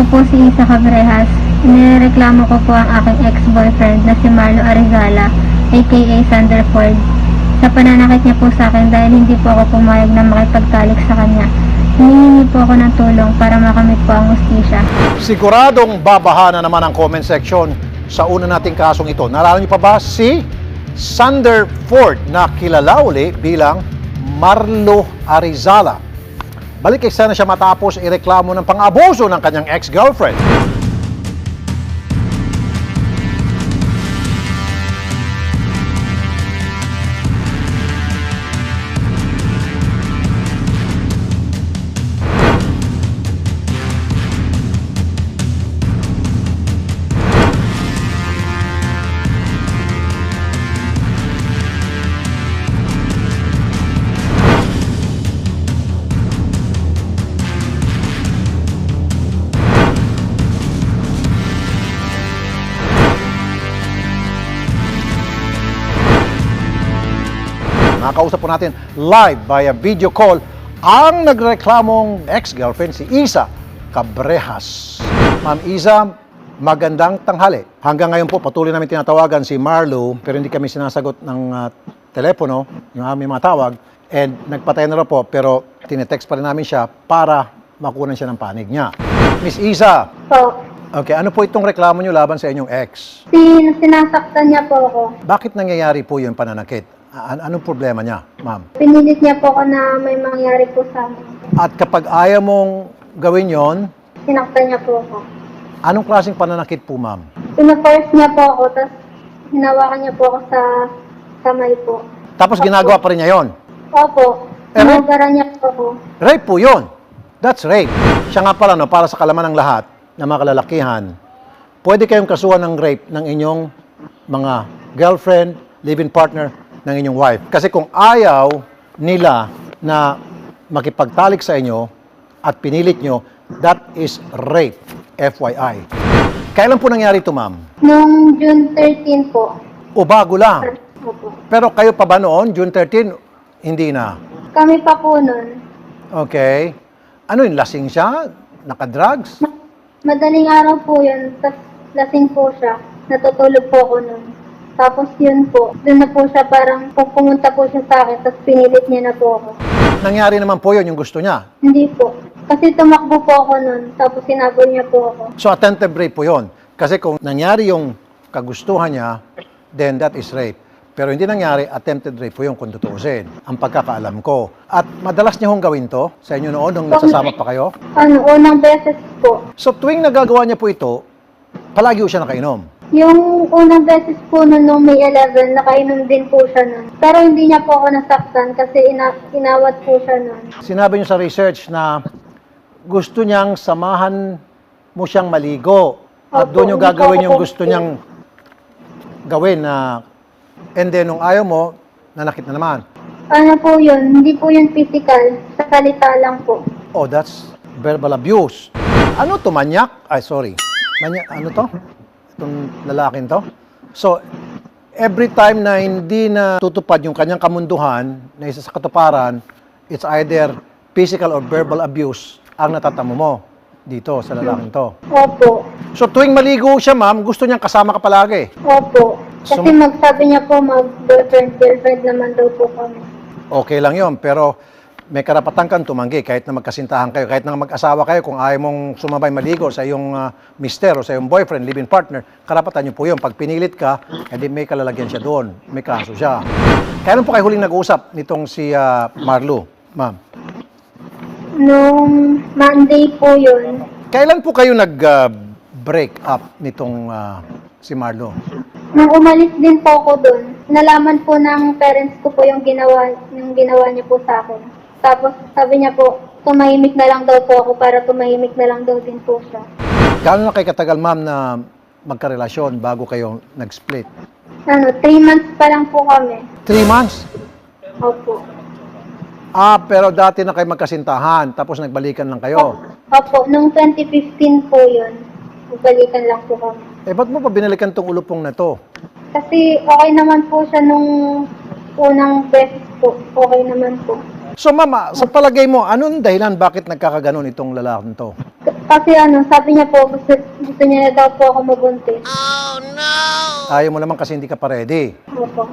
po si Isa Cabrehas. Inireklamo ko po ang aking ex-boyfriend na si Marlo Arizala, aka Sanderford, sa pananakit niya po sa akin dahil hindi po ako pumayag na makipagtalik sa kanya. Hinihingi po ako ng tulong para makamit po ang hustisya. Siguradong babaha na naman ang comment section sa una nating kasong ito. Naalala niyo pa ba si Sanderford na kilala uli bilang Marlo Arizala? Balik sana siya matapos ireklamo ng pang-abuso ng kanyang ex-girlfriend. Nakausap po natin live via video call ang nagreklamong ex-girlfriend si Isa Cabrehas. Ma'am Isa, magandang tanghali. Hanggang ngayon po patuloy namin tinatawagan si Marlo pero hindi kami sinasagot ng telepono, yung aming mga tawag. And nagpatay na rin po pero tinetext pa rin namin siya para makunan siya ng panig niya. Miss Isa, Po, okay, ano po itong reklamo niyo laban sa inyong ex? sinasaktan niya po ako. Bakit nangyayari po yung pananakit? Anong problema niya, ma'am? Pinilit niya po ako na may mangyari po sa akin. At kapag ayaw mong gawin yon, Sinaktan niya po ako. anong klaseng pananakit po, ma'am? Pinaforce niya po ako, tapos hinawakan niya po ako sa kamay po. Tapos ginagawa pa rin niya yon. Opo, hinugaran niya po ako. Rape po yon. That's rape. Siya nga pala, no, para sa kalaman ng lahat, na mga kalalakihan, pwede kayong kasuhan ng rape ng inyong mga girlfriend, live-in partner, ng inyong wife. Kasi kung ayaw nila na makipagtalik sa inyo at pinilit nyo, that is rape. FYI. Kailan po nangyari ito, ma'am? Noong June 13 po. O bago lang? Opo. Pero kayo pa ba noon, June 13, hindi na? Kami pa po nun. Okay. Ano yun, lasing siya? Naka-drugs? Madaling araw po yun, tapos lasing po siya. Natutulog po ako nun. Tapos yun po, doon na po siya parang pumunta po siya sa akin, tapos pinilit niya na po ako. Nangyari naman po yun, yung gusto niya. Hindi po. Kasi tumakbo po ako nun, tapos sinabol niya po ako. So, attempted rape po yun. Kasi kung nangyari yung kagustuhan niya, then that is rape. Pero hindi nangyari, attempted rape po yun kung tutuusin. Ang pagkakaalam ko. At madalas niya hong gawin to sa inyo noon nung nagsasama pa kayo? Unang beses po. So, tuwing nagagawa niya po ito, palagi po siya nakainom. Yung unang beses po nun, nung May 11, nakainom din po siya nun. Pero hindi niya po ako nasaktan kasi inawat po siya nun. Sinabi niyo sa research na gusto niyang samahan mo siyang maligo. At Opo, doon yung hindi gagawin po yung ako gusto niyang gawin na and then nung ayaw mo, nanakit na naman. Ano po yun? Hindi po yun physical. Sa salita lang po. Oh, that's verbal abuse. Ano to, manyak? Ay, sorry. Manyak, ano to? Itong lalaking to? So, every time na hindi na tutupad yung kanyang kamunduhan na isa sa katuparan, it's either physical or verbal abuse ang natatamo mo dito sa lalaking to. Opo. So, tuwing maligo siya, ma'am, gusto niyang kasama ka palagi. Opo. Kasi So- magsabi niya po mag-girlfriend naman daw po kami. Okay lang yon, pero may karapatan kang tumanggi kahit na magkasintahan kayo, kahit na mag-asawa kayo, kung ayaw mong sumabay maligo sa iyong mister o sa iyong boyfriend, live-in partner, karapatan niyo po yun. Pag pinilit ka, edi may kalalagyan siya doon, may kaso siya. Kailan po kayo huling nag-uusap nitong si Marlo, ma'am? Nung Monday po yun, Kailan po kayo nag-break up nitong si Marlo? nung umalis din po ako doon, nalaman po ng parents ko po yung ginawa niya po sa akin. Tapos sabi niya po, tumahimik na lang daw po ako para tumahimik na lang daw din po siya. Gaano na kayo katagal, ma'am, na magkarelasyon bago kayo nag-split? 3 months pa lang po kami. 3 months? Opo. Pero dati na kayo magkasintahan, tapos nagbalikan lang kayo. Opo, nung 2015 po yun. Nagbalikan lang po kami. Ba't mo pa binalikan tong ulupong na to? Kasi okay naman po siya nung unang beses po. Okay naman po. So, mama, sa palagay mo, anong dahilan bakit nagkakaganon itong lalaking to? Kasi sabi niya po, gusto niya na daw po ako mabuntis. Ayaw mo naman kasi hindi ka pa ready. Opo.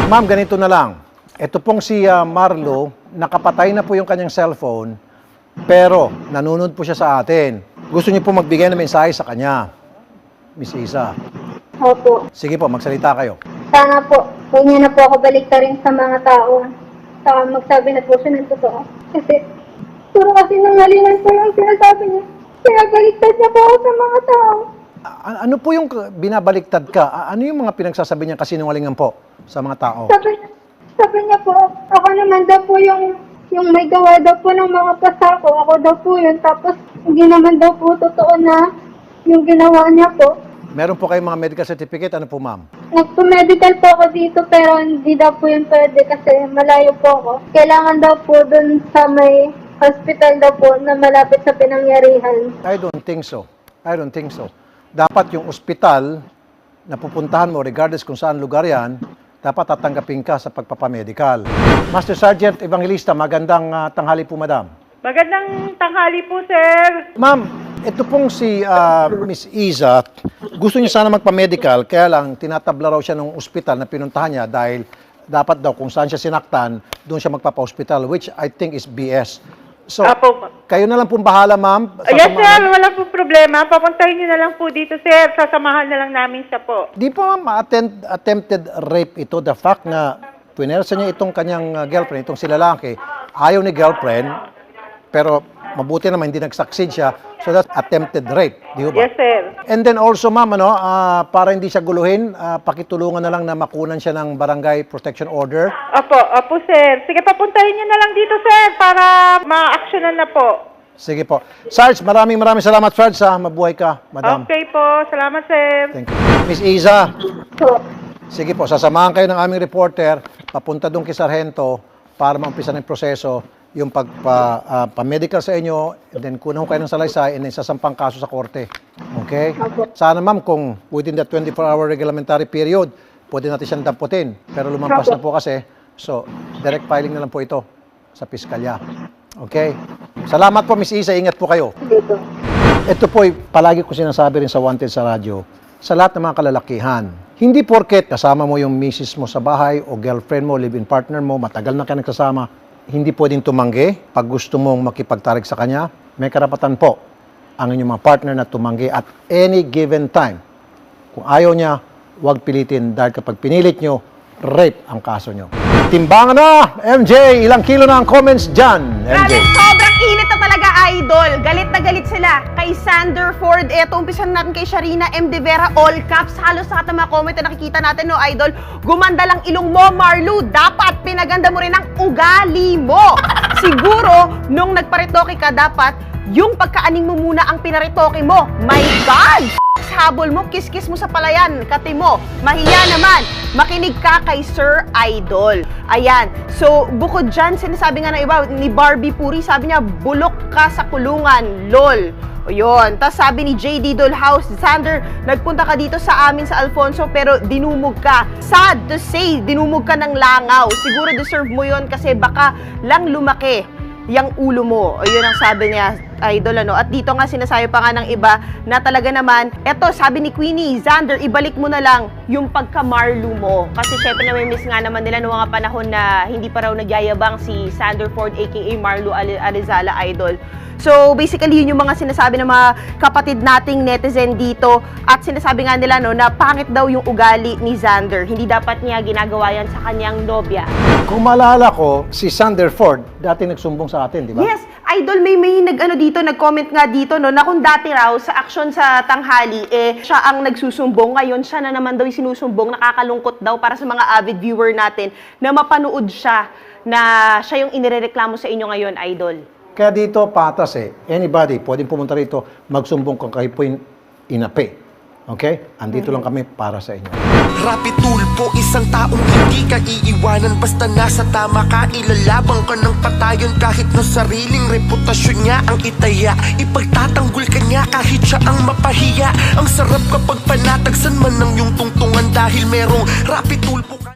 Ma'am, ganito na lang. Ito pong si Marlo, nakapatay na po yung kanyang cellphone, pero nanonood po siya sa atin. Gusto niyo po magbigay ng mensahe sa kanya, Miss Isa. Opo. Sige po, magsalita kayo. Sana po, huwag niya na po ako baliktarin sa mga tao. Saka magsabi na po siya ng totoo. Kasi, puro kasi nangalingan po yung sinasabi niya. Kaya baliktad niya po ako sa mga tao. Ano po yung binabaliktad ka? Ano yung mga pinagsasabi niya kasinungalingan po sa mga tao? Sabi niya po, ako naman daw po yung may gawa daw po ng mga pasako. Ako daw po yun. Tapos, hindi naman daw po totoo na yung ginawa niya po. Meron po kayong mga medical certificate? Ano po, ma'am? Nagpo-medical po ako dito pero hindi daw po yun pwede kasi malayo po ako. Kailangan daw po dun sa may hospital daw po na malapit sa pinangyarihan. I don't think so. I don't think so. Dapat yung ospital na pupuntahan mo, regardless kung saan lugar yan, dapat tatanggapin ka sa pagpapamedical. Master Sergeant Evangelista, magandang tanghali po, madam. Magandang tanghali po, sir. Ma'am, ito pong si Miss Iza, gusto niya sana magpa-medical, kaya lang tinatabla raw siya ng ospital na pinuntahan niya dahil dapat daw kung saan siya sinaktan, doon siya magpapa-hospital, which I think is BS. So, Apo. kayo na lang pong bahala, ma'am. Yes, sir. Wala po problema. Papuntahin niyo na lang po dito, sir. Sasamahan na lang namin siya po. Di po attempted rape ito. The fact na pinersa niya itong kanyang girlfriend, itong si lalaki, ayaw ni girlfriend, pero mabuti naman hindi nag-succeed siya. So that's attempted rape. Di ba? Yes, sir. And then also, ma'am, para hindi siya guluhin, pakitulungan na lang na makunan siya ng barangay protection order. Opo, sir. Sige, papuntahin niyo na lang dito, sir, para ma-actionan na po. Sige po. Sarge, maraming salamat, Sarge. Mabuhay ka, madam. Okay po. Salamat, sir. Thank you. Miss Iza, So, sige po, sasamahan kayo ng aming reporter, papunta doon kay Sargento para maumpisa ng proseso yung pagpa-medical sa inyo, and then kunan ko kayo ng salaysay, and then sasampang kaso sa korte. Okay? Sana ma'am, kung within that 24-hour regulamentary period, pwede natin siyang damputin. Pero lumampas na po kasi, so direct filing na lang po ito sa piskalya. Okay? Salamat po, Miss Isa. Ingat po kayo. dito. Ito po, palagi ko sinasabi rin sa Wanted sa radyo, sa lahat ng mga kalalakihan, hindi porket kasama mo yung misis mo sa bahay o girlfriend mo, live-in partner mo, matagal na kayo nagsasama, hindi pwedeng tumanggi. Pag gusto mong makipagtarik sa kanya, may karapatan po ang inyong mga partner na tumanggi at any given time. Kung ayaw niya, huwag pilitin dahil kapag pinilit nyo, rape ang kaso nyo. Timbangan na! MJ, ilang kilo na ang comments dyan, MJ? Grabe, sobrang init na talaga, idol. Galit na galit sila. Kay Sander Ford, eto, umpisan natin kay Sharina M. De Vera, all caps. Halos sa ng mga comment na nakikita natin, no, idol. Gumanda lang ilong mo, Marlu. Dapat pinaganda mo rin ang ugali mo. Siguro, nung nagparitoke ka, dapat yung pagkaaning mo muna ang pinaritoke mo. My God! Habol mo, kiss-kiss mo sa palayan, kati mo. Mahiya naman. Makinig ka kay Sir Idol. Ayan. So, bukod dyan, sinasabi nga ng iba, ni Barbie Puri, sabi niya, bulok ka sa kulungan, lol. O yun. Tapos sabi ni JD Dollhouse, Sander, nagpunta ka dito sa amin sa Alfonso, pero dinumog ka. Sad to say, dinumog ka ng langaw. Siguro deserve mo yun kasi baka lang lumaki yung ulo mo. O yun ang sabi niya, idol, ano. At dito nga sinasabi pa nga ng iba na talaga naman, eto, sabi ni Queenie, Xander, ibalik mo na lang yung pagka-Marlu mo. Kasi syempre na may miss nga naman nila noong mga panahon na hindi pa raw nagyayabang si Sander Ford aka Marlu Arizala, idol. So, basically, yun yung mga sinasabi ng mga kapatid nating netizen dito. At sinasabi nga nila, no, na pangit daw yung ugali ni Xander. Hindi dapat niya ginagawa yan sa kanyang nobya. Kung maalala ko, si Sander Ford, dati nagsumbong sa atin, di ba? Yes, idol, may nag-comment nga dito, no, na kung dati raw sa aksyon sa tanghali, siya ang nagsusumbong. Ngayon, siya na naman daw yung sinusumbong. Nakakalungkot daw para sa mga avid viewer natin na mapanood siya na siya yung inirereklamo sa inyo ngayon, idol. Kaya dito, patas anybody, pwedeng pumunta rito, magsumbong kung kayo po yung inapi. Okay? Andito lang kami para sa inyo. Rapi tulpo, isang taong hindi ka iiwanan. Basta nasa tama ka, ilalabang ka ng patayon. Kahit na sariling reputasyon niya ang itaya, ipagtatanggol ka niya kahit siya ang mapahiya. Ang sarap kapag panatagsan man ng iyong tungtungan, dahil merong rapi tulpo ka.